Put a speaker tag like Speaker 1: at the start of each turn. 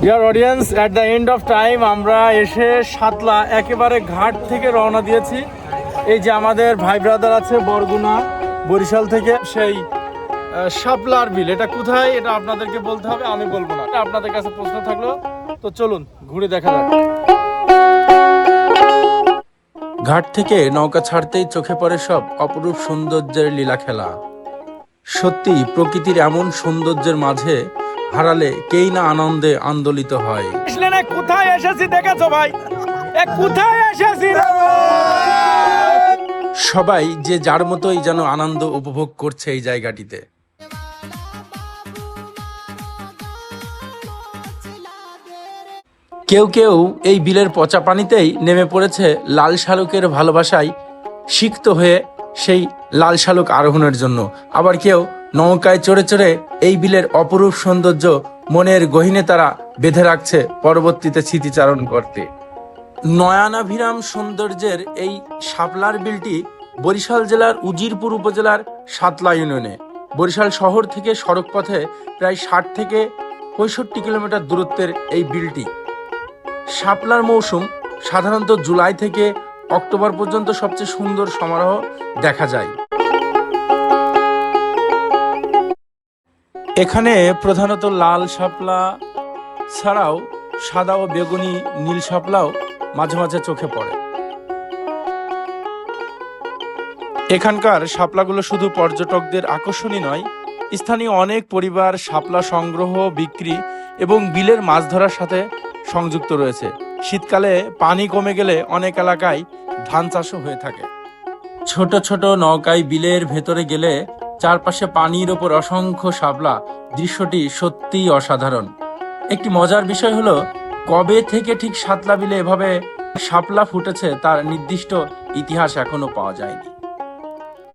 Speaker 1: Dear audience, at the end of time আমরা এসে সাতলা একেবারে ঘাট থেকে রওনা দিয়েছি। এই যে আমাদের ভাই ব্রাদার আছে বরগুনা বরিশাল থেকে, সেই শাপলার বিল। এটা কোথায় এটা আপনাদেরকে বলতে হবে, আমি বলবো না। আপনাদের কাছে প্রশ্ন থাকলো, তো চলুন ঘুরে দেখা যাক। ঘাট থেকে নৌকা ছাড়তেই চোখে পড়ে সব অপরূপ সৌন্দর্যের লীলা খেলা। সত্যি প্রকৃতির এমন সৌন্দর্যের মাঝে হারালে কেই না আনন্দে আন্দোলিত হয়। কোথায় এসেছি দেখেছো ভাই, কোথায় এসেছি। সবাই যে যার মতোই যেন আনন্দ উপভোগ করছে এই জায়গাটিতে। কেউ কেউ এই বিলের পচা পানিতেই নেমে পড়েছে লাল শালুকের ভালোবাসায় সিক্ত হয়ে সেই লাল শালুক আরোহণের জন্য। আবার কেউ নৌকায় চড়ে চড়ে এই বিলের অপরূপ সৌন্দর্য মনের গহীনে তারা বেঁধে রাখছে পরবর্তীতে স্মৃতিচারণ করতে। নয়নাভিরাম সৌন্দর্যের এই শাপলার বিলটি বরিশাল জেলার উজিরপুর উপজেলার সাতলা ইউনিয়নে। বরিশাল শহর থেকে সড়ক পথে প্রায় 60 থেকে 65 কিলোমিটার দূরত্বের এই বিলটি। শাপলার মৌসুম সাধারণত জুলাই থেকে অক্টোবর পর্যন্ত সবচেয়ে সুন্দর সমারোহ দেখা যায়। এখানে প্রধানত লাল শাপলা ছাড়াও সাদা ও বেগুনি নীল শাপলাও মাঝে মাঝে চোখে পড়ে। এখানকার শাপলাগুলো শুধু পর্যটকদের আকর্ষণই নয়, স্থানীয় অনেক পরিবার শাপলা সংগ্রহ, বিক্রি এবং বিলের মাছ ধরার সাথে সংযুক্ত রয়েছে। শীতকালে পানি কমে গেলে অনেক এলাকায় ধান চাষও হয়ে থাকে। ছোট ছোট নৌকায় বিলের ভেতরে গেলে চারপাশে পানির ওপর অসংখ্য শাপলা, দৃশ্যটি সত্যিই অসাধারণ। একটি মজার বিষয় হলো, কবে থেকে ঠিক সাতলা বিলে এভাবে শাপলা ফুটেছে তার নির্দিষ্ট ইতিহাস এখনো পাওয়া যায়নি।